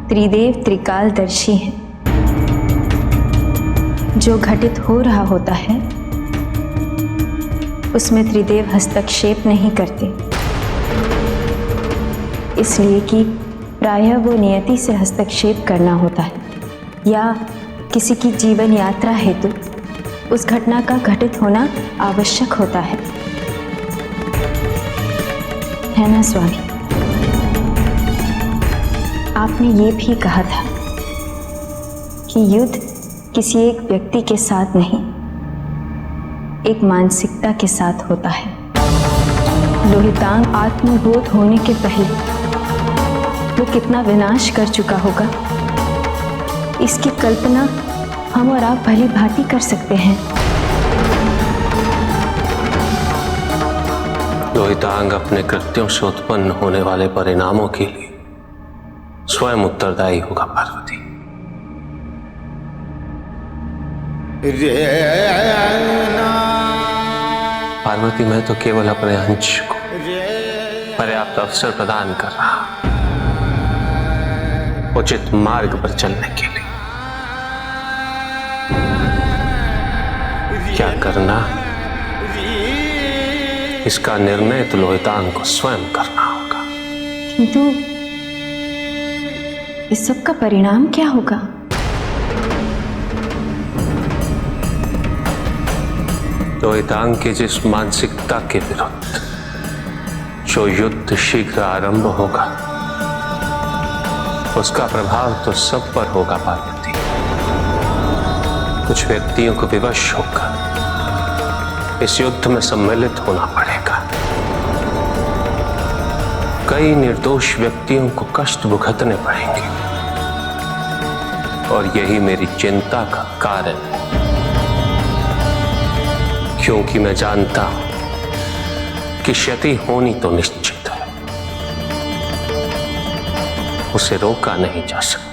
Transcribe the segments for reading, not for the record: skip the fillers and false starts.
त्रिदेव त्रिकालदर्शी हैं। जो घटित हो रहा होता है उसमें त्रिदेव हस्तक्षेप नहीं करते, इसलिए कि प्रायः वो नियति से हस्तक्षेप करना होता है या किसी की जीवन यात्रा हेतु उस घटना का घटित होना आवश्यक होता है ना स्वामी? आपने ये भी कहा था कि युद्ध किसी एक व्यक्ति के साथ नहीं, एक मानसिकता के साथ होता है। लोहितांग आत्मबोध होने के पहले वो कितना विनाश कर चुका होगा, इसकी कल्पना हम और आप भली भांति कर सकते हैं। लोहितांग अपने कृत्यों से उत्पन्न होने वाले परिणामों के लिए स्वयं उत्तरदायी होगा पार्वती। पार्वती, मैं तो केवल अपने अंश को पर्याप्त अवसर प्रदान कर रहा हूं उचित मार्ग पर चलने के लिए। क्या करना इसका निर्णय तो लोहितांग को स्वयं करना होगा। किंतु इस सब का परिणाम क्या होगा? लोहितांग की जिस मानसिकता के विरुद्ध जो युद्ध शीघ्र आरंभ होगा उसका प्रभाव तो सब पर होगा पार्वती। कुछ व्यक्तियों को विवश होकर इस युद्ध में सम्मिलित होना पड़ेगा। कई निर्दोष व्यक्तियों को कष्ट भुगतने पड़ेंगे और यही मेरी चिंता का कारण है, क्योंकि मैं जानता हूं कि क्षति होनी तो निश्चित है, उसे रोका नहीं जा सकता।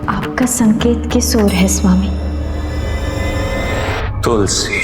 आपका संकेत किस ओर है स्वामी? तुलसी,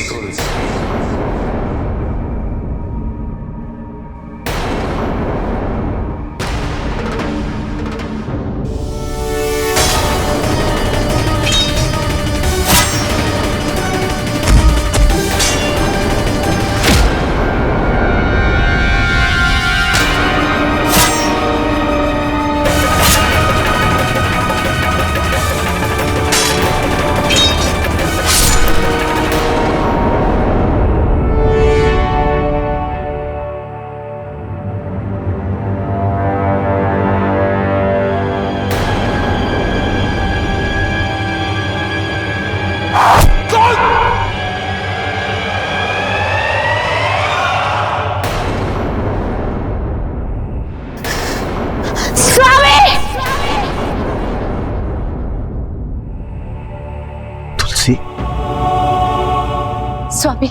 स्वामी,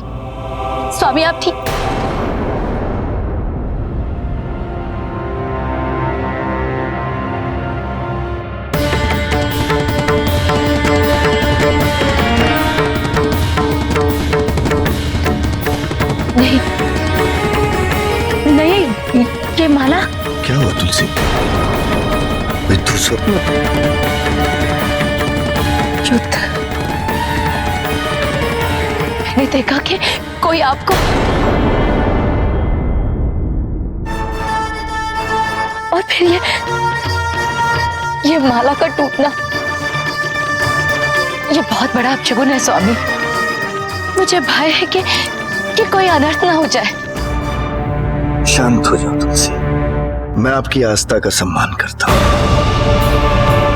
स्वामी आप ठीक? नहीं नहीं, ये माला क्या हुआ तुलसी? स्वप्न? युद्ध, मैंने देखा कि कोई आपको और फिर ये माला का टूटना, ये बहुत बड़ा अपशगुन है स्वामी। मुझे भय है कि कोई अनर्थ ना हो जाए। शांत हो जाओ तुलसी, मैं आपकी आस्था का सम्मान करता हूं,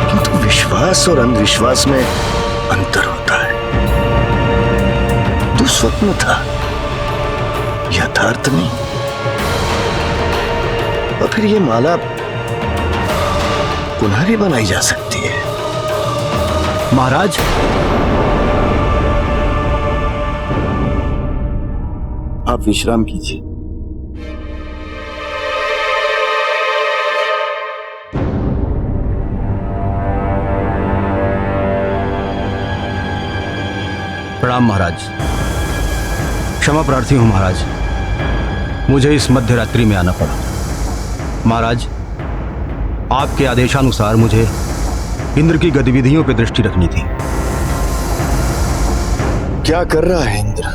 किंतु विश्वास और अंधविश्वास में अंतर होता है। तो स्वप्न था, यथार्थ नहीं। और फिर ये माला पुनः भी बनाई जा सकती है। महाराज, आप विश्राम कीजिए। प्रणाम महाराज। क्षमा प्रार्थी हूं महाराज, मुझे इस मध्य रात्रि में आना पड़ा। महाराज, आपके आदेशानुसार मुझे इंद्र की गतिविधियों पर दृष्टि रखनी थी। क्या कर रहा है इंद्र?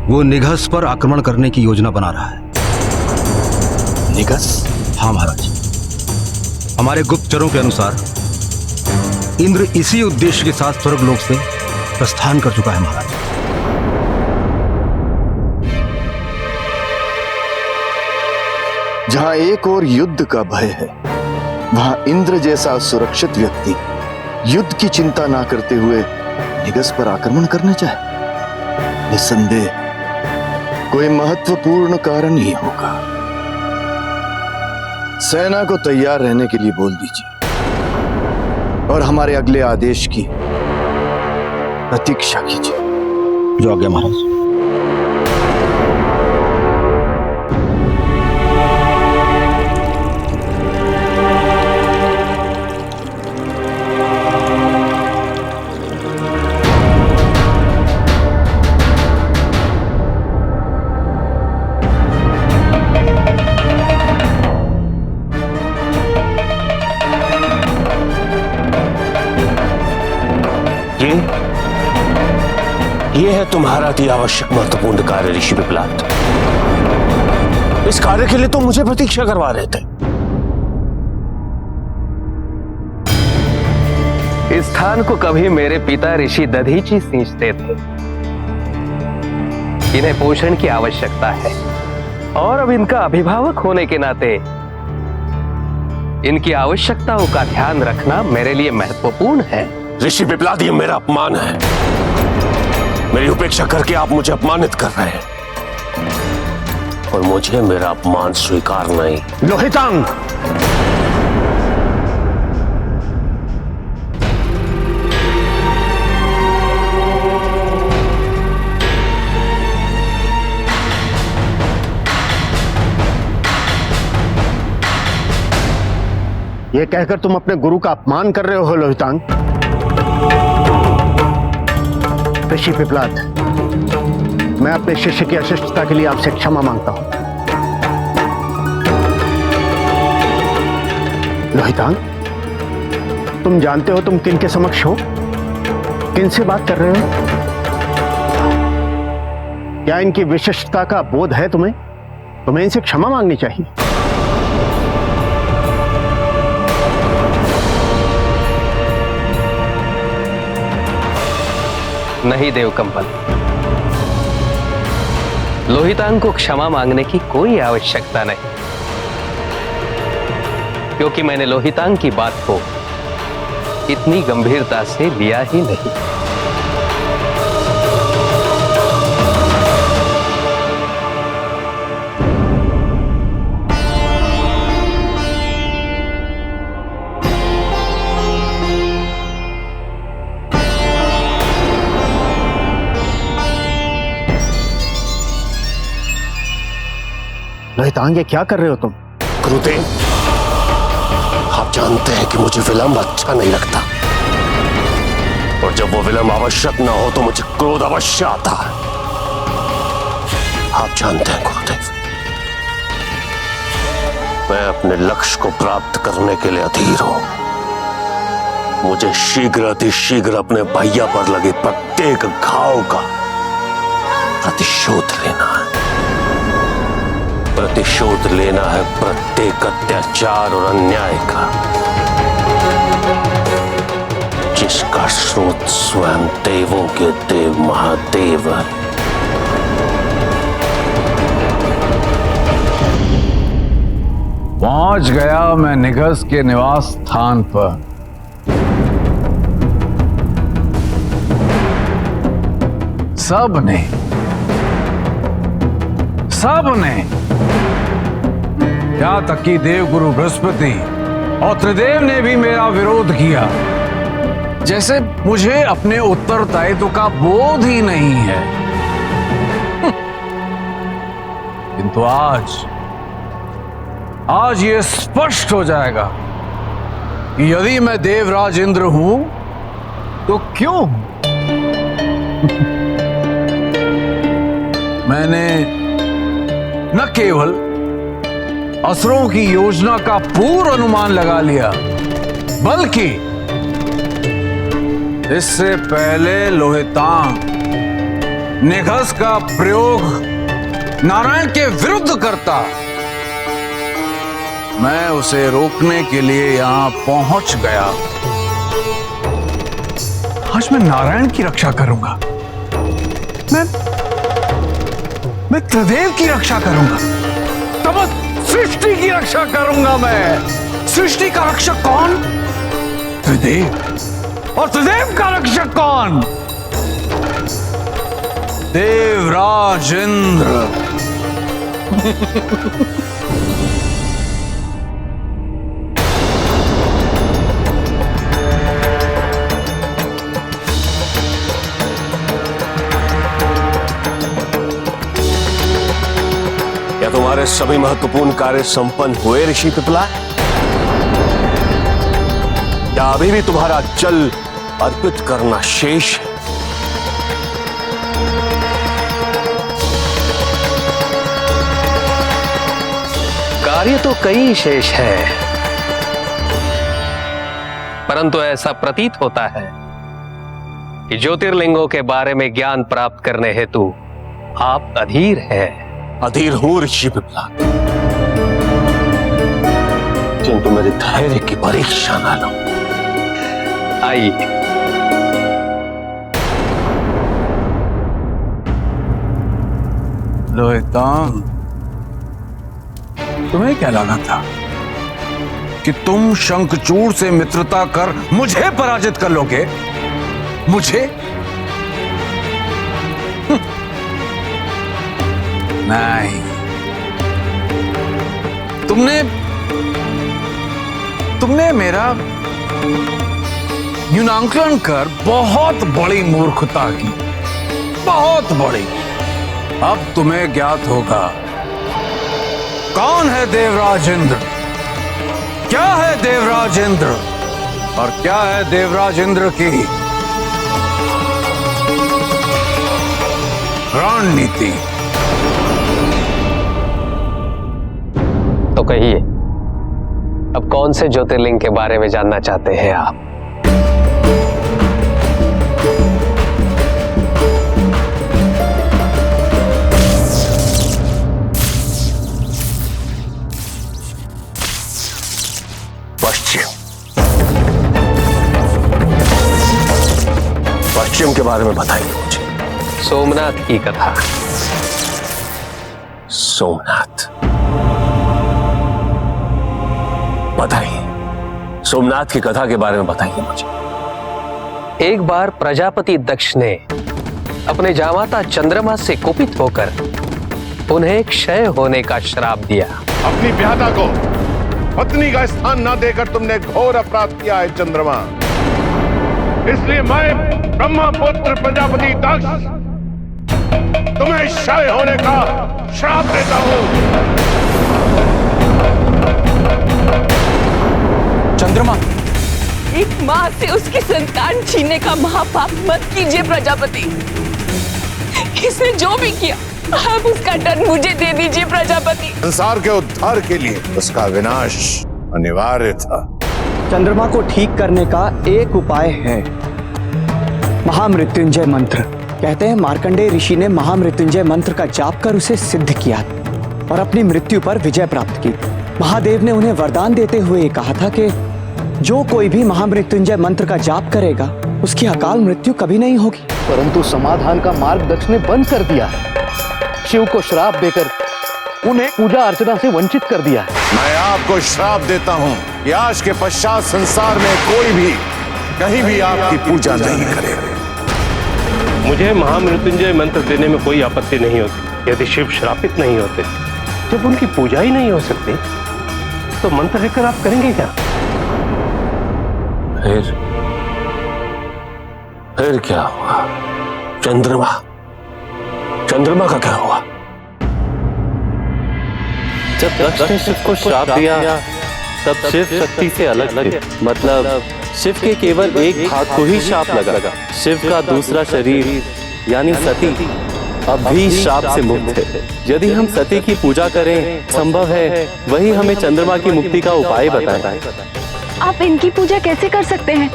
वो निघस पर आक्रमण करने की योजना बना रहा है। निघस? हाँ महाराज, हमारे गुप्तचरों के अनुसार इंद्र इसी उद्देश्य के साथ स्वर्गलोक से प्रस्थान कर चुका है महाराज। जहां एक और युद्ध का भय है, वहां इंद्र जैसा सुरक्षित व्यक्ति युद्ध की चिंता ना करते हुए निघस पर आक्रमण करने चाहे। निसंदेह कोई महत्वपूर्ण कारण ही होगा। सेना को तैयार रहने के लिए बोल दीजिए और हमारे अगले आदेश की प्रतीक्षा कीजिए। जो आज्ञा महाराज। ये है तुम्हारा अति आवश्यक महत्वपूर्ण कार्य ऋषि पिपलाद। इस कार्य के लिए तुम मुझे प्रतीक्षा करवा रहे थे। इस स्थान को कभी मेरे पिता ऋषि दधीची सींचते थे। इन्हें पोषण की आवश्यकता है और अब इनका अभिभावक होने के नाते इनकी आवश्यकताओं का ध्यान रखना मेरे लिए महत्वपूर्ण है। ऋषि पिपलाद, ये मेरा अपमान है। मेरी उपेक्षा करके आप मुझे अपमानित कर रहे हैं और मुझे मेरा अपमान स्वीकार नहीं। लोहितांग, ये कहकर तुम अपने गुरु का अपमान कर रहे हो लोहितांग। ऋषि पिपलाद, मैं अपने शिष्य की अशिष्टता के लिए आपसे क्षमा मांगता हूं। लोहितांग, तुम जानते हो तुम किन के समक्ष हो, किन से बात कर रहे हो? क्या इनकी विशिष्टता का बोध है तुम्हें? तुम्हें इनसे क्षमा मांगनी चाहिए। नहीं देवकंपल, लोहितांग को क्षमा मांगने की कोई आवश्यकता नहीं, क्योंकि मैंने लोहितांग की बात को इतनी गंभीरता से लिया ही नहीं। लोहितांग, ये क्या कर रहे हो तुम? गुरुदेव, आप जानते हैं कि मुझे विलंब अच्छा नहीं लगता और जब वो विलंब आवश्यक ना हो तो मुझे क्रोध अवश्य आता है। आप जानते हैं गुरुदेव, मैं अपने लक्ष्य को प्राप्त करने के लिए अधीर हूं। मुझे शीघ्र अतिशीघ्र अपने भैया पर लगे प्रत्येक घाव का प्रतिशोध लेना है। प्रतिशोध लेना है प्रत्येक अत्याचार और अन्याय का, जिसका स्रोत स्वयं देवों के देव महादेव है। पहुंच गया मैं निघस के निवास स्थान पर। सबने यहाँ तक कि देवगुरु बृहस्पति और त्रिदेव ने भी मेरा विरोध किया, जैसे मुझे अपने उत्तरदायित्व का बोध ही नहीं है। किंतु आज ये स्पष्ट हो जाएगा कि यदि मैं देवराज इंद्र हूं तो क्यों? मैंने न केवल असुरों की योजना का पूर्व अनुमान लगा लिया, बल्कि इससे पहले लोहितांग निघस का प्रयोग नारायण के विरुद्ध करता, मैं उसे रोकने के लिए यहां पहुंच गया। आज मैं नारायण की रक्षा करूंगा, मैं त्रिदेव की रक्षा करूंगा, समस्त सृष्टि की रक्षा करूंगा। मैं सृष्टि का रक्षक कौन? त्रिदेव। और त्रिदेव का रक्षक कौन? देवराज इंद्र। क्या तुम्हारे सभी महत्वपूर्ण कार्य संपन्न हुए ऋषि पिपला? या अभी भी तुम्हारा जल अर्पित करना शेष है? कार्य तो कई शेष है, परंतु ऐसा प्रतीत होता है कि ज्योतिर्लिंगों के बारे में ज्ञान प्राप्त करने हेतु आप अधीर हैं। अधीर हूं ऋषि पिपला, किंतु मेरे धैर्य की परीक्षा ना लो। आइए। लोहितांग, तुम्हें क्या लगा था कि तुम शंखचूड़ से मित्रता कर मुझे पराजित कर लोगे? मुझे? नहीं, तुमने मेरा न्यूनांकन कर बहुत बड़ी मूर्खता की, बहुत बड़ी। अब तुम्हें ज्ञात होगा कौन है देवराज इंद्र, क्या है देवराज इंद्र और क्या है देवराज इंद्र की रणनीति। तो कहिए, अब कौन से ज्योतिर्लिंग के बारे में जानना चाहते हैं आप? पश्चिम के बारे में बताइए मुझे। सोमनाथ की कथा। सोमनाथ, बताइए, सोमनाथ की कथा के बारे में बताइए मुझे। एक बार प्रजापति दक्ष ने अपने जामाता चंद्रमा से कुपित होकर उन्हें क्षय होने का श्राप दिया। अपनी व्याधा को पत्नी का स्थान न देकर तुमने घोर अपराध किया है चंद्रमा, इसलिए मैं ब्रह्मपुत्र प्रजापति दक्ष तुम्हें क्षय होने का श्राप देता हूं। चंद्रमा, एक माँ से उसकी संतान छीनने का महापाप मत कीजिए प्रजापति। इसने जो भी किया आप उसका दंड मुझे दे दीजिए प्रजापति। संसार के उद्धार के लिए उसका विनाश अनिवार्य था। चंद्रमा को ठीक करने का एक उपाय है, महामृत्युंजय मंत्र। कहते हैं मार्कंडेय ऋषि ने महामृत्युंजय मंत्र का जाप कर उसे सिद्ध किया और अपनी मृत्यु पर विजय प्राप्त की। महादेव ने उन्हें वरदान देते हुए कहा था कि जो कोई भी महामृत्युंजय मंत्र का जाप करेगा उसकी अकाल मृत्यु कभी नहीं होगी। परंतु समाधान का मार्ग दक्ष ने बंद कर दिया है, शिव को श्राप देकर उन्हें पूजा अर्चना से वंचित कर दिया है। मैं आपको श्राप देता हूं कि आज के पश्चात संसार में कोई भी कहीं भी आपकी पूजा नहीं करेगा। मुझे महामृत्युंजय मंत्र देने में कोई आपत्ति नहीं होती यदि शिव श्रापित नहीं होते। जब उनकी पूजा ही नहीं हो सकती तो मंत्र लेकर आप करेंगे क्या? फिर क्या हुआ? चंद्रमा का क्या हुआ? जब दक्ष ने शिव को श्राप दिया तब शिव शक्ति से अलग थे। मतलब शिव के केवल एक भाग को ही श्राप लगा। शिव का दूसरा शरीर यानी सती अब भी श्राप से मुक्त है। यदि हम सती की पूजा करें, संभव है वही हमें चंद्रमा की मुक्ति का उपाय बताए। आप इनकी पूजा कैसे कर सकते हैं?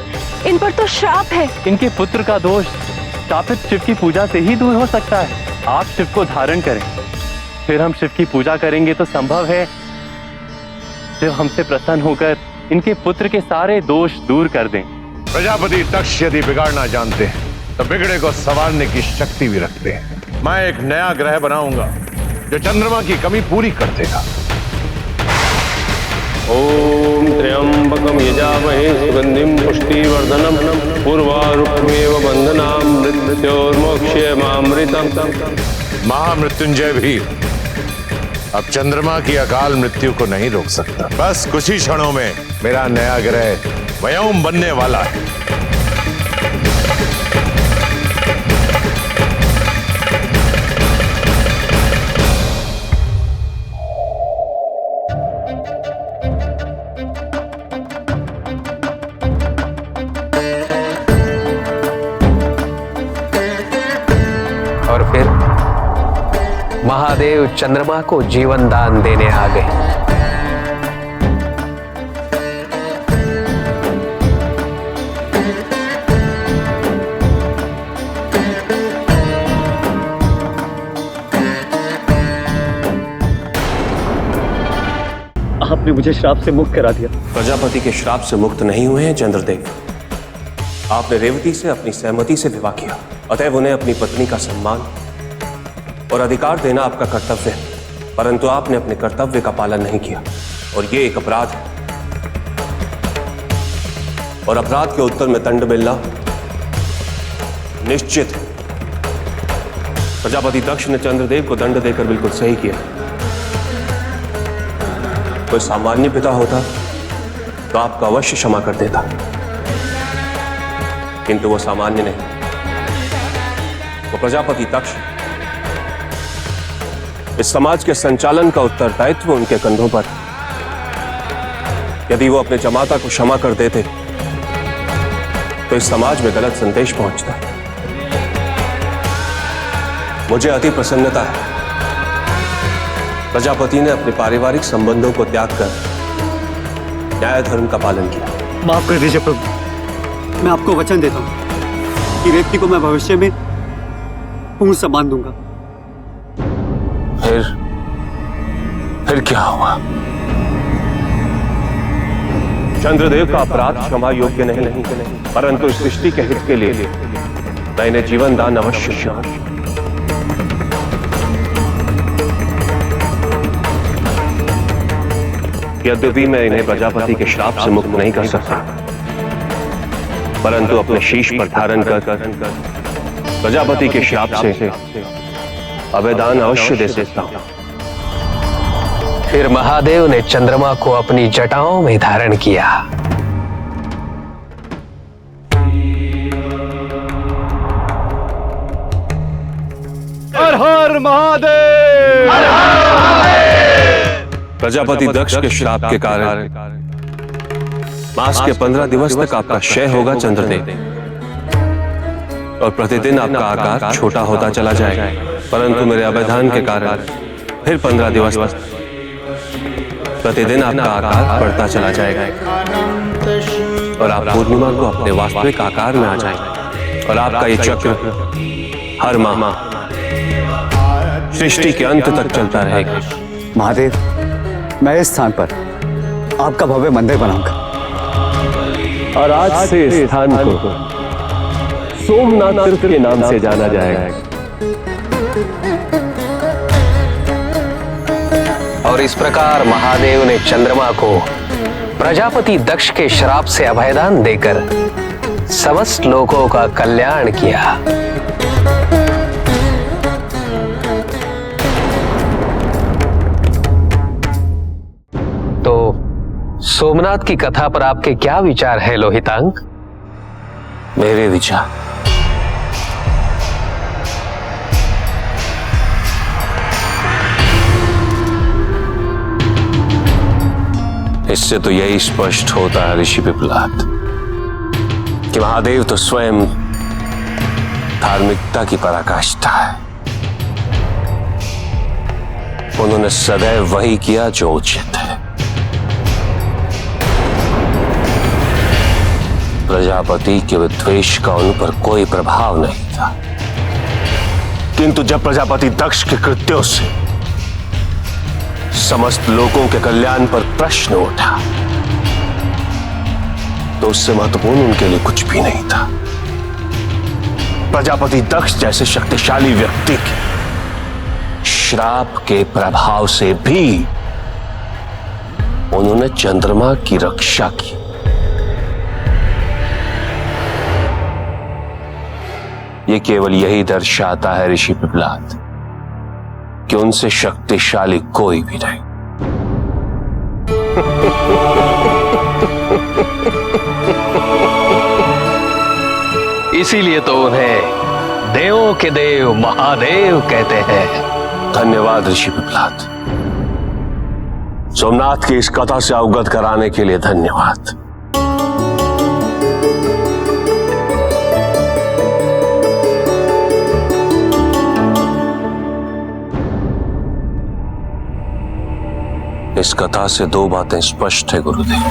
इन पर तो श्राप है। इनके पुत्र का दोष शापित शिव की पूजा से ही दूर हो सकता है। आप शिव को धारण करें, फिर हम शिव की पूजा करेंगे तो संभव है शिव हमसे प्रसन्न होकर इनके पुत्र के सारे दोष दूर कर दें। प्रजापति दक्ष यदि बिगाड़ना जानते हैं तो बिगड़े को संवारने की शक्ति भी रखते हैं। मैं एक नया ग्रह बनाऊंगा जो चंद्रमा की कमी पूरी कर देगा। ओम त्र्यंबकम यजामहे सुगंधिम पुष्टिवर्धनम पूर्वारुकमेव बंधनाम मृत्योर्मोक्षयमामृतम। महामृत्युंजय भी अब चंद्रमा की अकाल मृत्यु को नहीं रोक सकता। बस कुछ ही क्षणों में मेरा नया ग्रह व्योम बनने वाला है। और फिर महादेव चंद्रमा को जीवन दान देने आ गए। आपने मुझे श्राप से मुक्त करा दिया। प्रजापति के श्राप से मुक्त नहीं हुए हैं चंद्रदेव। आपने रेवती से अपनी सहमति से विवाह किया, अतएव उन्हें अपनी पत्नी का सम्मान और अधिकार देना आपका कर्तव्य है, परंतु आपने अपने कर्तव्य का पालन नहीं किया और ये एक अपराध है। और अपराध के उत्तर में दंड मिलना निश्चित है। प्रजापति दक्ष ने चंद्रदेव को दंड देकर बिल्कुल सही किया। कोई सामान्य पिता होता तो आपका अवश्य क्षमा कर देता, किंतु वो सामान्य नहीं, वो प्रजापति दक्ष। इस समाज के संचालन का उत्तरदायित्व उनके कंधों पर। यदि वो अपने जमाता को क्षमा कर देते तो इस समाज में गलत संदेश पहुंचता। मुझे अति प्रसन्नता है प्रजापति ने अपने पारिवारिक संबंधों को त्याग कर न्याय धर्म का पालन किया। माफ कर दीजिए प्रभु, मैं आपको वचन देता हूं कि रेवती को मैं भविष्य में पूर्ण सम्मान दूंगा। फिर क्या हुआ? चंद्रदेव का अपराध क्षमा योग्य नहीं, परंतु सृष्टि के हित के लिए मैं इन्हें जीवन दान अवश्य दूंगा। यद्यपि मैं इन्हें प्रजापति के श्राप से मुक्त नहीं कर सकता, परंतु अपने शीश पर धारण कर प्रजापति के श्राप से अभयदान अवश्य दे सकता हूं। फिर महादेव ने चंद्रमा को अपनी जटाओं में धारण किया। हर हर महादेव! हर हर महादेव! प्रजापति दक्ष के श्राप के कारण मास के 15 दिवस तक आपका क्षय होगा चंद्रदेव, और प्रतिदिन आपका आकार छोटा होता चला जाएगा, परंतु मेरे अवधान के कारण फिर 15 दिवस प्रतिदिन आपका आकार बढ़ता चला जाएगा और आप पूर्णिमा को अपने वास्तविक आकार में आ जाएंगे और आपका ये चक्र हर माह सृष्टि के अंत तक चलता रहेगा। महादेव, मैं इस स्थान पर आपका भव्य मंदिर बनाऊंगा और आज से इस स्थान को सोमनाथ तीर्थ के नाम से जाना जाएगा। और इस प्रकार महादेव ने चंद्रमा को प्रजापति दक्ष के श्राप से अभयदान देकर समस्त लोगों का कल्याण किया। तो सोमनाथ की कथा पर आपके क्या विचार है लोहितांग? मेरे विचार इससे तो यही स्पष्ट होता है ऋषि पिपलाद कि महादेव तो स्वयं धार्मिकता की पराकाष्ठा है। उन्होंने सदैव वही किया जो उचित है। प्रजापति के विद्वेष का उन पर कोई प्रभाव नहीं था, किंतु जब प्रजापति दक्ष के कृत्यों से समस्त लोगों के कल्याण पर प्रश्न उठा तो उससे महत्वपूर्ण उनके लिए कुछ भी नहीं था। प्रजापति दक्ष जैसे शक्तिशाली व्यक्ति के श्राप के प्रभाव से भी उन्होंने चंद्रमा की रक्षा की। ये केवल यही दर्शाता है ऋषि पिप्पलाद कि उनसे शक्तिशाली कोई भी नहीं। इसीलिए तो उन्हें देवों के देव महादेव कहते हैं। धन्यवाद ऋषि पिप्पलाद, सोमनाथ की इस कथा से अवगत कराने के लिए धन्यवाद। इस कथा से दो बातें स्पष्ट है गुरुदेव।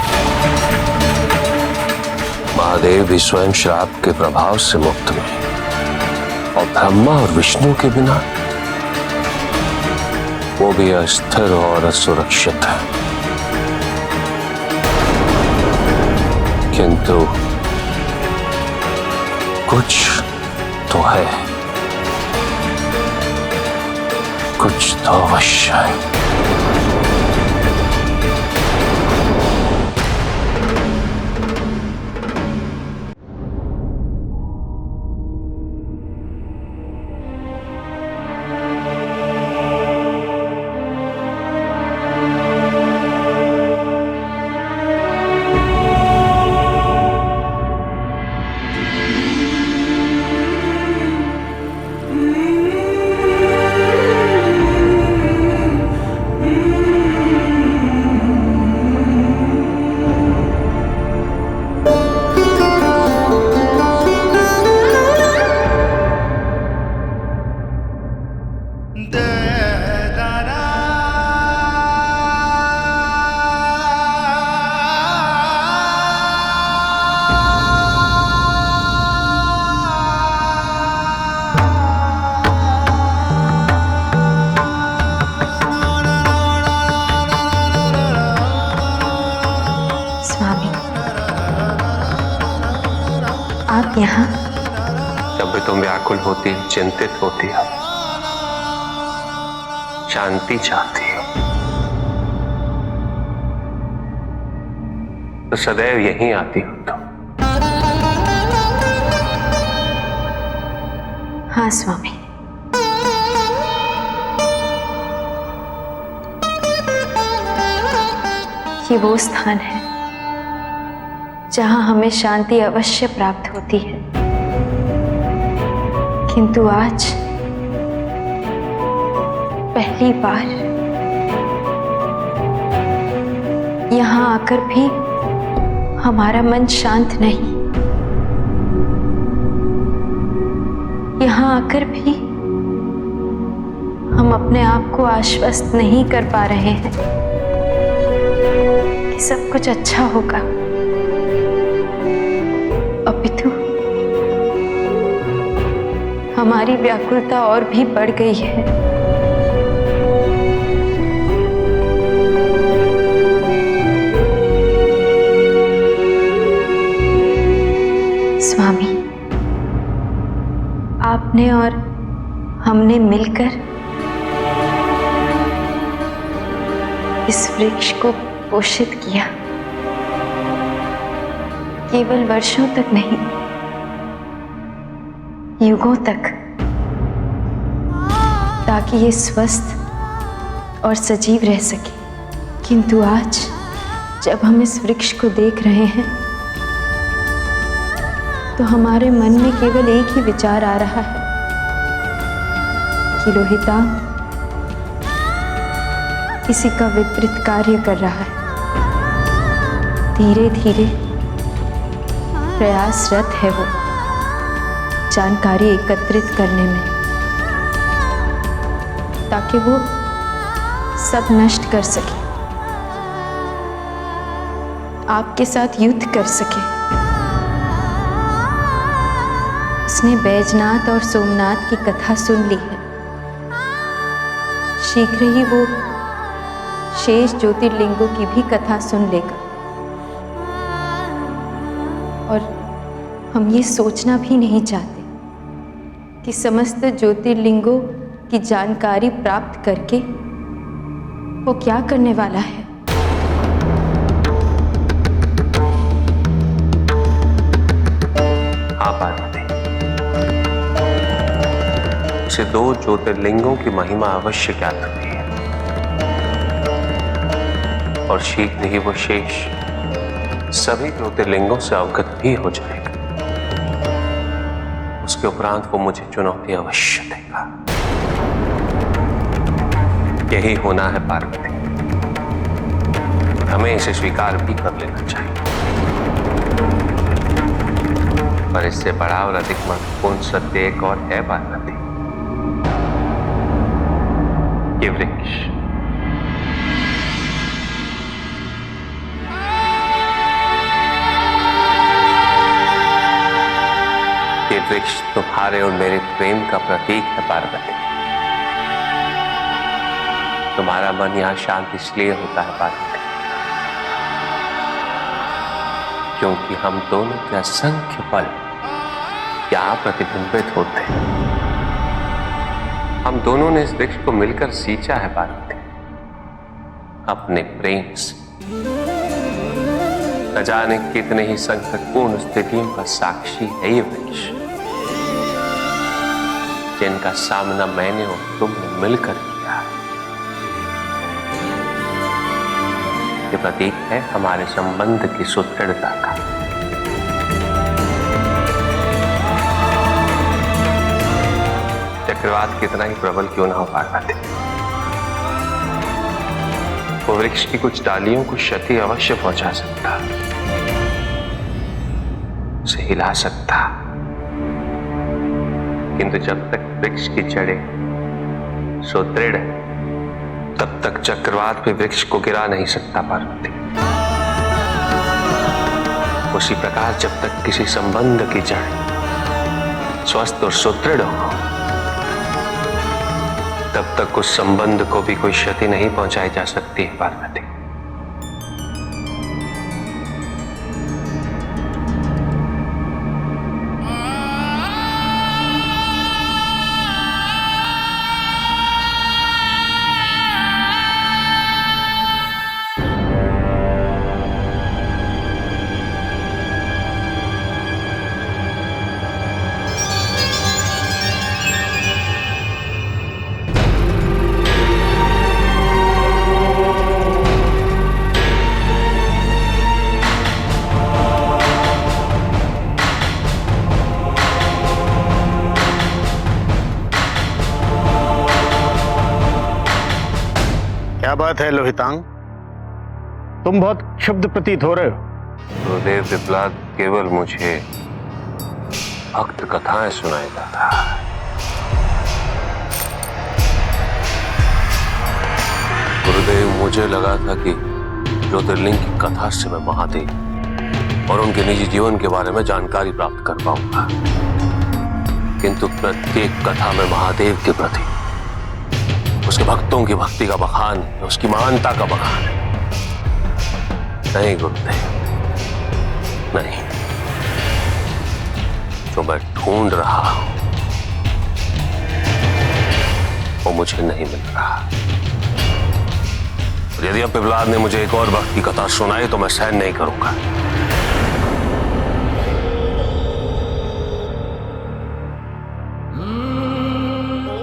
महादेव भी स्वयं श्राप के प्रभाव से मुक्त नहीं, और ब्रह्मा और विष्णु के बिना वो भी अस्थिर और असुरक्षित है। किंतु कुछ तो है, कुछ तो अवश्य है। आप यहाँ? जब भी तुम व्याकुल होती, चिंतित होती हो, शांति चाहती हो, तो सदैव यहीं आती हो तुम। हाँ स्वामी, ये वो स्थान है जहां हमें शांति अवश्य प्राप्त होती है, किंतु आज पहली बार यहां आकर भी हमारा मन शांत नहीं। यहां आकर भी हम अपने आप को आश्वस्त नहीं कर पा रहे हैं कि सब कुछ अच्छा होगा, अपितु हमारी व्याकुलता और भी बढ़ गई है। स्वामी, आपने और हमने मिलकर इस वृक्ष को पोषित किया, केवल वर्षों तक नहीं, युगों तक, ताकि ये स्वस्थ और सजीव रह सके। किंतु आज जब हम इस वृक्ष को देख रहे हैं तो हमारे मन में केवल एक ही विचार आ रहा है कि लोहिता किसी का विपरीत कार्य कर रहा है। धीरे धीरे प्रयासरत है वो जानकारी एकत्रित करने में, ताकि वो सब नष्ट कर सके, आपके साथ युद्ध कर सके। उसने बैजनाथ और सोमनाथ की कथा सुन ली है। शीघ्र ही वो शेष ज्योतिर्लिंगों की भी कथा सुन लेगा। और हम ये सोचना भी नहीं चाहते कि समस्त ज्योतिर्लिंगों की जानकारी प्राप्त करके वो क्या करने वाला है। हाँ पार्वती, उसे 2 ज्योतिर्लिंगों की महिमा अवश्य ज्ञात होती है और शीघ्र ही वो शेष सभी ज्योतिर्लिंगों से अवगत भी हो जाएगा। उसके उपरांत वो मुझे चुनौती अवश्य देगा। यही होना है पार्वती, हमें इसे स्वीकार भी कर लेना चाहिए। पर इससे बड़ा और अधिक महत्वपूर्ण सत्य एक और है पार्वती, ये वृक्ष। ये वृक्ष तुम्हारे और मेरे प्रेम का प्रतीक है पार्वती। तुम्हारा मन यहां शांत इसलिए होता है पार्वती क्योंकि हम दोनों के असंख्य पल यहां प्रतिबिंबित होते हैं। हम दोनों ने इस वृक्ष को मिलकर सींचा है पार्वती, अपने प्रेम से। न जाने कितने ही संकटपूर्ण स्थितियों का साक्षी है ये वृक्ष, जिनका सामना मैंने और तुमने मिलकर किया है। ये प्रतीक है हमारे संबंध की सुदृढ़ता का। चक्रवात कितना ही प्रबल क्यों ना हो पार्वती, वो वृक्ष की कुछ डालियों को क्षति अवश्य पहुंचा सकता, उसे हिला सकता, किंतु जब तक वृक्ष की जड़ें सुदृढ़ है तब तक चक्रवात भी वृक्ष को गिरा नहीं सकता पार्वती। उसी प्रकार जब तक किसी संबंध की जड़ स्वस्थ और सुदृढ़ हो तब तक उस संबंध को भी कोई क्षति नहीं पहुंचाई जा सकती है पार्वती। क्या बात है लोहितांग, तुम बहुत क्षुब्ध प्रतीत हो रहे हो। गुरुदेव पिपलाद केवल मुझे भक्त कथाएं सुनाई जा रहा है। गुरुदेव, मुझे लगा था कि ज्योतिर्लिंग की कथा से मैं महादेव और उनके निजी जीवन के बारे में जानकारी प्राप्त कर पाऊंगा, किंतु प्रत्येक कथा में महादेव के प्रति उसके भक्तों की भक्ति का बखान, उसकी महानता का बखान है। नहीं गुरुदेव, नहीं, जो मैं ढूंढ रहा हूं वो मुझे नहीं मिल रहा। और यदि अब पिपलाद ने मुझे एक और भक्त की कथा सुनाई तो मैं सहन नहीं करूंगा।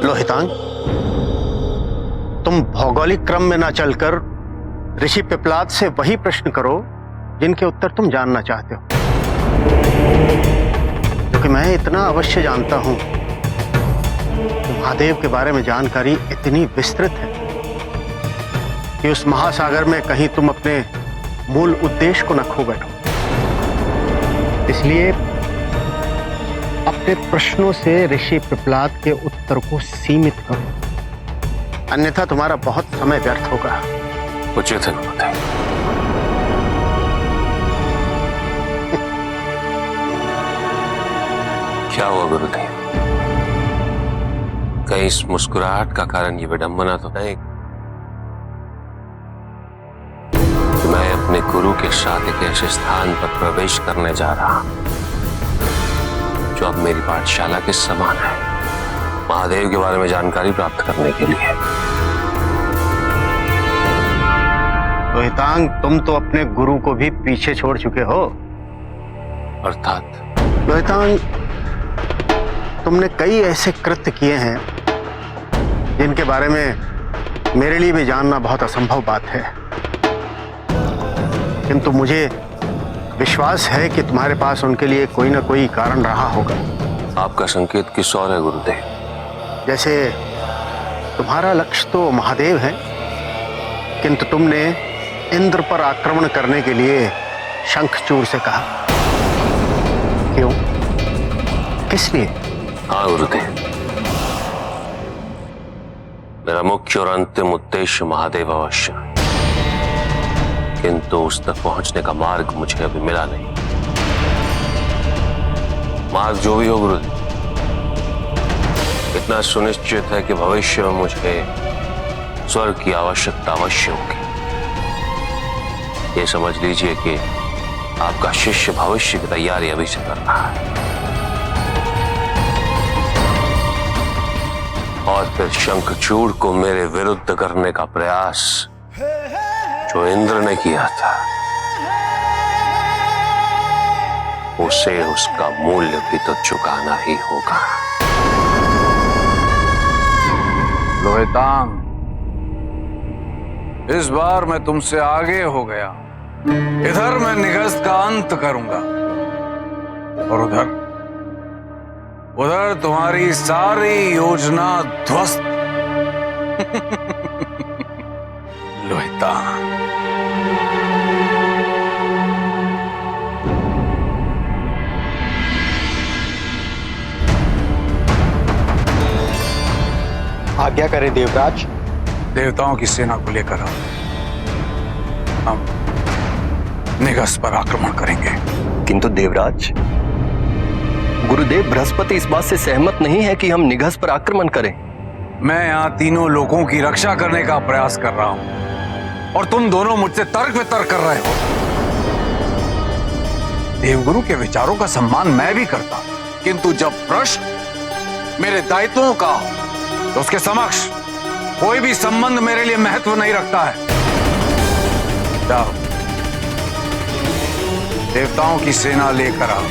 लोहितांग, तुम भौगोलिक क्रम में ना चलकर ऋषि पिपलाद से वही प्रश्न करो जिनके उत्तर तुम जानना चाहते हो, क्योंकि मैं इतना अवश्य जानता हूं कि महादेव के बारे में जानकारी इतनी विस्तृत है कि उस महासागर में कहीं तुम अपने मूल उद्देश्य को न खो बैठो। इसलिए अपने प्रश्नों से ऋषि पिपलाद के उत्तर को सीमित करो, अन्यथा तुम्हारा बहुत समय व्यर्थ होगा। उचित है गुरुदेव। क्या हुआ गुरुदेव? कहीं इस मुस्कुराहट का कारण ये विडंबना तो नहीं कि मैं अपने गुरु के साथ एक ऐसे स्थान पर प्रवेश करने जा रहा हूं जो अब मेरी पाठशाला के समान है, महादेव के बारे में जानकारी प्राप्त करने के लिए। लोहितांग, तुम तो अपने गुरु को भी पीछे छोड़ चुके हो। अर्थात? लोहितांग, तुमने कई ऐसे कृत्य किए हैं जिनके बारे में मेरे लिए भी जानना बहुत असंभव बात है, किंतु मुझे विश्वास है कि तुम्हारे पास उनके लिए कोई ना कोई कारण रहा होगा। आपका संकेत किस ओर है गुरुदेव? जैसे तुम्हारा लक्ष्य तो महादेव है, किंतु तुमने इंद्र पर आक्रमण करने के लिए शंखचूड़ से कहा। क्यों? किस लिए? हाँ गुरुदेव, मेरा मुख्य और अंतिम उद्देश्य महादेव अवश्य है, किंतु उस तक पहुंचने का मार्ग मुझे अभी मिला नहीं। मार्ग जो भी हो गुरुदेव, इतना सुनिश्चित है कि भविष्य में मुझे स्वर्ग की आवश्यकता अवश्य होगी। ये समझ लीजिए कि आपका शिष्य भविष्य की तैयारी अभी से कर रहा है, और फिर शंखचूड़ को मेरे विरुद्ध करने का प्रयास जो इंद्र ने किया था, उसे उसका मूल्य भी तो चुकाना ही होगा। लोहितांग, इस बार मैं तुमसे आगे हो गया। इधर मैं निगस्त का अंत करूंगा और उधर तुम्हारी सारी योजना ध्वस्त। लोहितांग, आज्ञा करें देवराज। देवताओं की सेना को लेकर हम निगस्त पर आक्रमण करेंगे। किंतु देवराज, गुरुदेव बृहस्पति इस बात से सहमत नहीं है कि हम निगस्त पर आक्रमण करें। मैं यहाँ तीनों लोगों की रक्षा करने का प्रयास कर रहा हूं और तुम दोनों मुझसे तर्क वितर्क कर रहे हो। देवगुरु के विचारों का सम्मान मैं भी करता, किंतु जब प्रश्न मेरे दायित्वों का हो तो उसके समक्ष कोई भी संबंध मेरे लिए महत्व नहीं रखता है। जाओ, देवताओं की सेना लेकर आओ।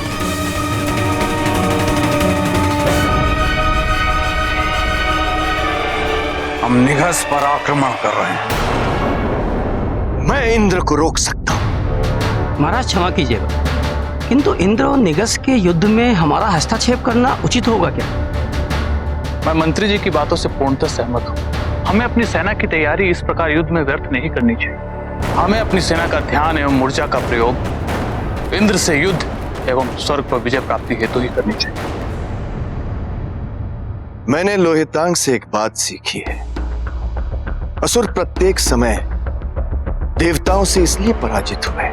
हम निगस्त पर आक्रमण कर रहे हैं। मैं इंद्र को रोक सकता हूं। महाराज क्षमा कीजिएगा, किंतु इंद्र और निगस्त के युद्ध में हमारा हस्तक्षेप करना उचित होगा क्या? मैं मंत्री जी की बातों से पूर्णतः सहमत हूँ। हमें अपनी सेना की तैयारी इस प्रकार युद्ध में व्यर्थ नहीं करनी चाहिए। हमें अपनी सेना का ध्यान एवं ऊर्जा का प्रयोग इंद्र से युद्ध एवं स्वर्ग पर विजय प्राप्ति हेतु ही करनी चाहिए। मैंने लोहितांग से एक बात सीखी है। असुर प्रत्येक समय देवताओं से इसलिए पराजित हुए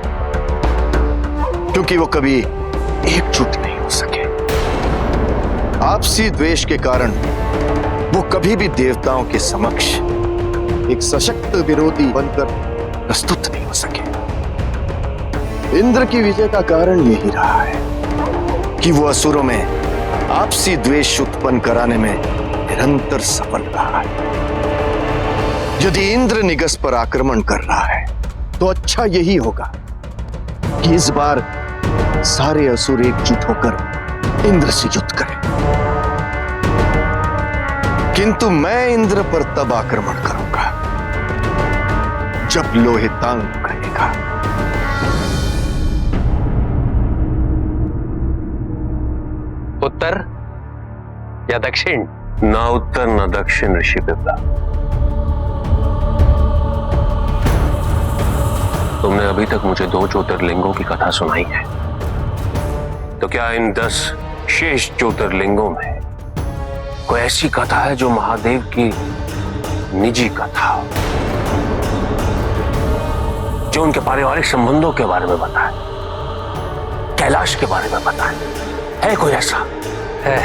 क्योंकि वो कभी एकजुट नहीं हो सके। आपसी द्वेष के कारण वो कभी भी देवताओं के समक्ष एक सशक्त विरोधी बनकर प्रस्तुत नहीं हो सके। इंद्र की विजय का कारण यही रहा है कि वो असुरों में आपसी द्वेष उत्पन्न कराने में निरंतर सफल रहा है। यदि इंद्र निगस्त पर आक्रमण कर रहा है तो अच्छा यही होगा कि इस बार सारे असुर एकजुट होकर इंद्र से युद्ध करें। किंतु मैं इंद्र पर तब आक्रमण करूंगा जब लोहितांग कहेगा। उत्तर या दक्षिण? ना उत्तर ना दक्षिण ऋषि पिपला। तुमने अभी तक मुझे 2 ज्योतिर्लिंगों की कथा सुनाई है, तो क्या इन 10 शेष ज्योतिर्लिंगों में कोई ऐसी कथा है जो महादेव की निजी कथा जो उनके पारिवारिक संबंधों के बारे में बताए, कैलाश के बारे में बताए। है कोई ऐसा? है।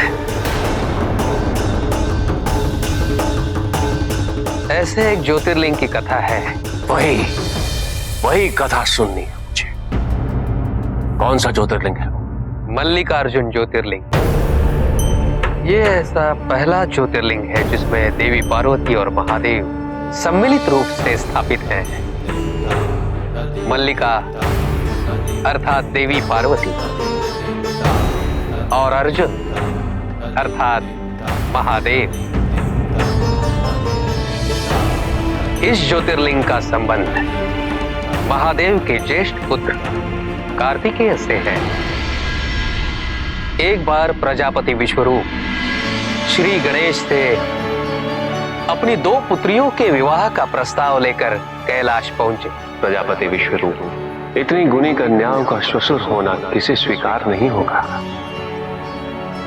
ऐसे एक ज्योतिर्लिंग की कथा है। वही कथा सुननी है मुझे। कौन सा ज्योतिर्लिंग है? मल्लिकार्जुन ज्योतिर्लिंग। ये ऐसा पहला ज्योतिर्लिंग है जिसमें देवी पार्वती और महादेव सम्मिलित रूप से स्थापित हैं। मल्लिका अर्थात देवी पार्वती और अर्जुन अर्थात महादेव। इस ज्योतिर्लिंग का संबंध महादेव के ज्येष्ठ पुत्र कार्तिकेय से है। एक बार प्रजापति विश्वरूप श्री गणेश से अपनी 2 पुत्रियों के विवाह का प्रस्ताव लेकर कैलाश पहुंचे। प्रजापति विश्वरूप, इतनी गुणी कन्याओं का ससुर होना किसे स्वीकार नहीं होगा।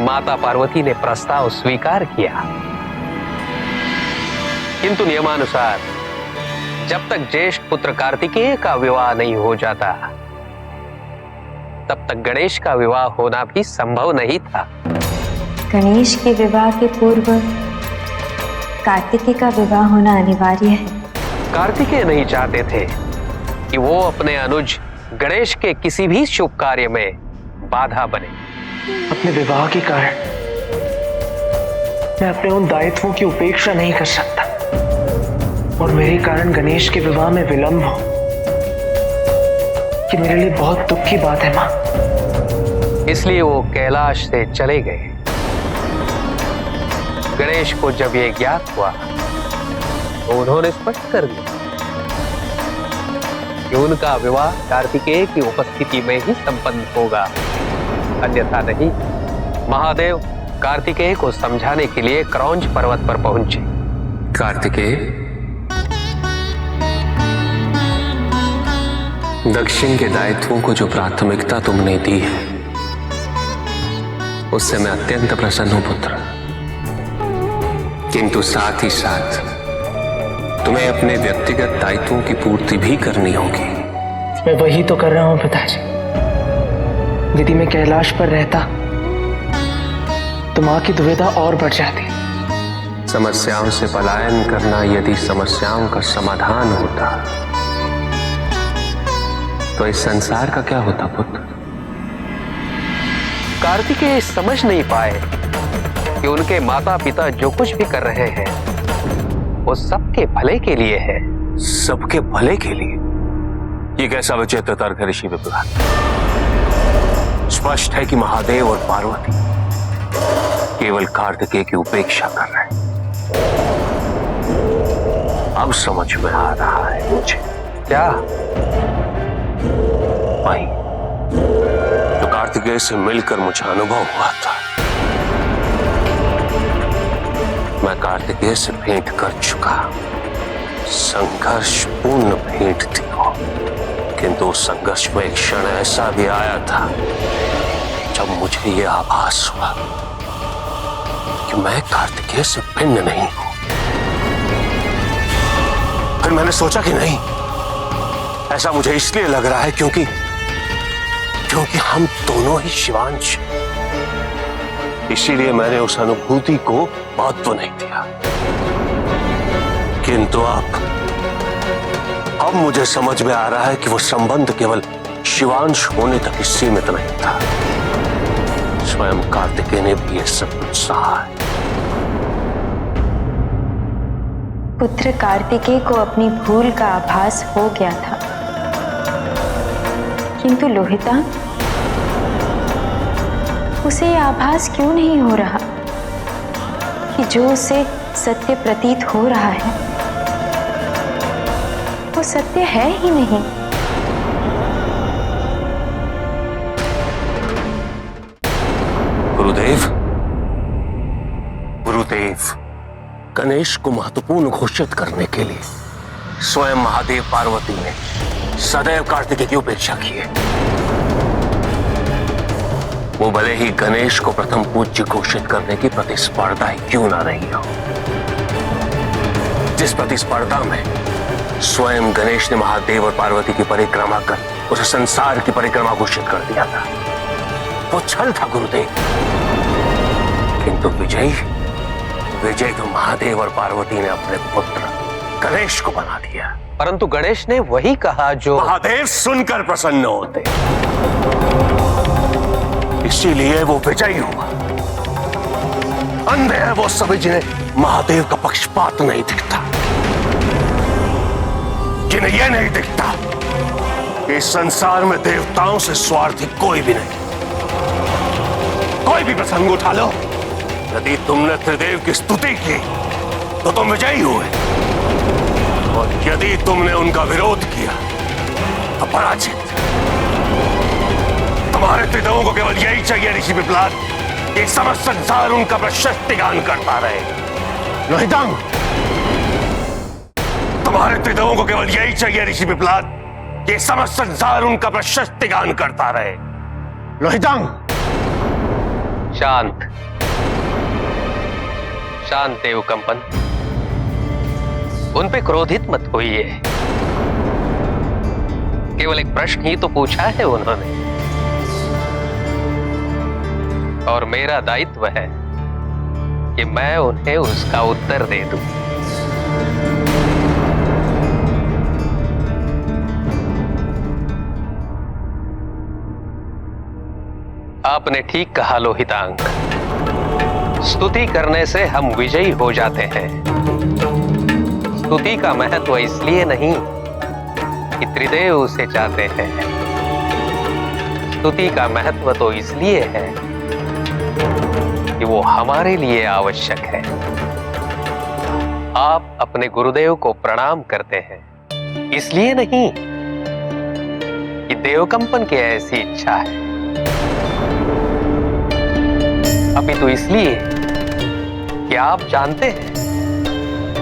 माता पार्वती ने प्रस्ताव स्वीकार किया, किंतु नियमानुसार जब तक ज्येष्ठ पुत्र कार्तिकेय का विवाह नहीं हो जाता तब तक गणेश का विवाह होना भी संभव नहीं था। गणेश के विवाह के पूर्व कार्तिकेय का विवाह होना अनिवार्य है। कार्तिकेय नहीं चाहते थे कि वो अपने अनुज गणेश के किसी भी शुभ कार्य में बाधा बने। अपने विवाह के कारण मैं अपने उन दायित्वों की उपेक्षा नहीं कर सकता और मेरे कारण गणेश के विवाह में विलंब हो, ये मेरे लिए बहुत दुख की बात है मां। इसलिए वो कैलाश से चले गए। गणेश को जब ये ज्ञात हुआ तो उन्होंने स्पष्ट कर दिया कि उनका विवाह कार्तिकेय की उपस्थिति में ही संपन्न होगा, अन्यथा नहीं। महादेव कार्तिकेय को समझाने के लिए क्रौंच पर्वत पर पहुंचे। कार्तिकेय, दक्षिण के दायित्वों को जो प्राथमिकता तुमने दी है उससे मैं अत्यंत प्रसन्न हूं पुत्र, किंतु साथ ही साथ तुम्हें अपने व्यक्तिगत दायित्वों की पूर्ति भी करनी होगी। मैं वही तो कर रहा हूं पिताजी। यदि मैं कैलाश पर रहता तो मां की दुविधा और बढ़ जाती। समस्याओं से पलायन करना यदि समस्याओं का समाधान होता तो इस संसार का क्या होता पुत्र? कार्तिकेय समझ नहीं पाए कि उनके माता पिता जो कुछ भी कर रहे हैं वो सबके भले के लिए है। सबके भले के लिए? ये कैसा विचित्र तर्क है ऋषि विप्र। स्पष्ट है कि महादेव और पार्वती केवल कार्तिकेय की उपेक्षा कर रहे हैं। अब समझ में आ रहा है मुझे। क्या? भाई, तो कार्तिकेय से मिलकर मुझे अनुभव हुआ था। मैं कार्तिकेय से भेंट कर चुका। संघर्षपूर्ण भेंट थी वो, किंतु उस संघर्ष में एक क्षण ऐसा भी आया था जब मुझे यह आभास हुआ कि मैं कार्तिकेय से भिन्न नहीं हूं। फिर मैंने सोचा कि नहीं, ऐसा मुझे इसलिए लग रहा है क्योंकि हम दोनों ही शिवांश। इसीलिए मैंने उस अनुभूति को महत्व नहीं दिया। किंतु अब मुझे समझ में आ रहा है कि वो संबंध केवल शिवांश होने तक ही सीमित नहीं था। स्वयं कार्तिकेय ने भी यह सब कुछ सहा है। पुत्र कार्तिकेय को अपनी भूल का आभास हो गया था, किंतु लोहिता, उसे यह आभास क्यों नहीं हो रहा कि जो उसे सत्य प्रतीत हो रहा है वो सत्य है ही नहीं। गुरुदेव, गणेश को महत्वपूर्ण घोषित करने के लिए स्वयं महादेव पार्वती ने सदैव कार्तिकेय की उपेक्षा की है। वो भले ही गणेश को प्रथम पूज्य घोषित करने की प्रतिस्पर्धा ही क्यों ना रही हो, जिस प्रतिस्पर्धा में स्वयं गणेश ने महादेव और पार्वती की परिक्रमा कर उसे संसार की परिक्रमा घोषित कर दिया था, वो छल था गुरुदेव। किंतु विजय तो महादेव और पार्वती ने अपने पुत्र गणेश को बना दिया। परंतु गणेश ने वही कहा जो महादेव सुनकर प्रसन्न होते, इसीलिए वो विजयी हुआ। अंधे हैं वो सभी जिन्हें महादेव का पक्षपात नहीं दिखता, जिन्हें यह नहीं दिखता कि इस संसार में देवताओं से स्वार्थी कोई भी नहीं। कोई भी प्रसंग उठा लो, यदि तुमने त्रिदेव की स्तुति की तो तुम विजयी हुए, और यदि तुमने उनका विरोध किया तो पराजित। तुम्हारे त्रिदेवों को केवल यही चाहिए ऋषि पिपलाद, कि समस्त संसार उनका प्रशस्ति गान करता रहे। लोहितांग, तुम्हारे त्रिदेवों को केवल यही चाहिए ऋषि पिपलाद, कि समस्त संसार उनका प्रशस्ति गान करता रहे। लोहितांग, शांत शांत देव कंपन, उन पे क्रोधित मत होइए। केवल एक प्रश्न ही तो पूछा है उन्होंने, और मेरा दायित्व है कि मैं उन्हें उसका उत्तर दे दूं। आपने ठीक कहा लोहितांग, स्तुति करने से हम विजयी हो जाते हैं। स्तुति का महत्व इसलिए नहीं कि त्रिदेव उसे चाहते हैं, स्तुति का महत्व तो इसलिए है कि वो हमारे लिए आवश्यक है। आप अपने गुरुदेव को प्रणाम करते हैं इसलिए नहीं कि देवकंपन की ऐसी इच्छा है, अपितु इसलिए कि आप जानते हैं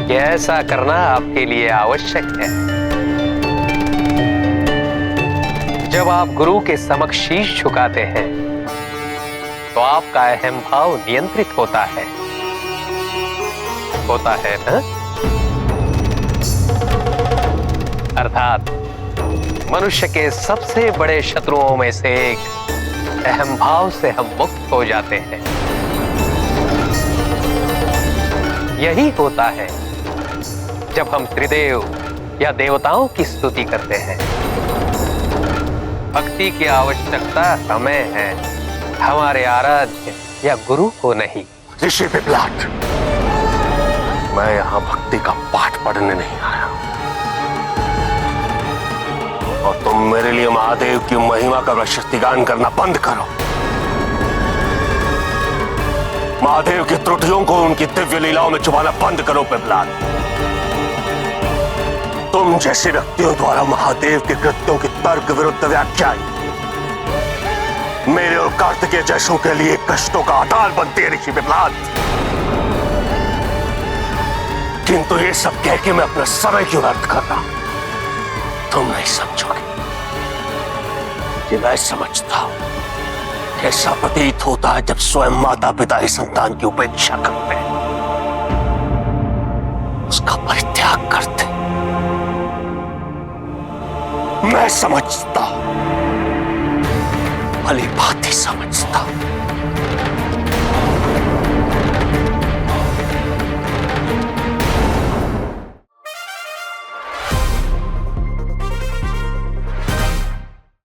कि ऐसा करना आपके लिए आवश्यक है। जब आप गुरु के समक्ष शीश झुकाते हैं तो आपका अहम भाव नियंत्रित होता है ना? अर्थात मनुष्य के सबसे बड़े शत्रुओं में से एक अहम भाव से हम मुक्त हो जाते हैं। यही होता है जब हम त्रिदेव या देवताओं की स्तुति करते हैं। भक्ति की आवश्यकता हमें है, हमारे आराध्य या गुरु को नहीं। ऋषि पिपलाद, मैं यहां भक्ति का पाठ पढ़ने नहीं आया, और तुम मेरे लिए महादेव की महिमा का प्रशस्तिगान करना बंद करो। महादेव की त्रुटियों को उनकी दिव्य लीलाओं में छुपाना बंद करो पिपलाद। तुम जैसे व्यक्तियों द्वारा महादेव के कृत्यों की तर्क विरुद्ध व्याख्याएं मेरे और कार्तिकेय जैसों के लिए कष्टों का आधार बनती है ऋषि पिपलाद। किंतु ये सब कह के मैं अपना समय क्यों व्यर्थ कर रहा हूं, तुम नहीं समझोगे। कि मैं समझता हूं, ऐसा प्रतीत होता है जब स्वयं माता पिता ही संतान की उपेक्षा करते हैं, उसका परित्याग करते। मैं समझता हूं, भली भांति समझता हूं।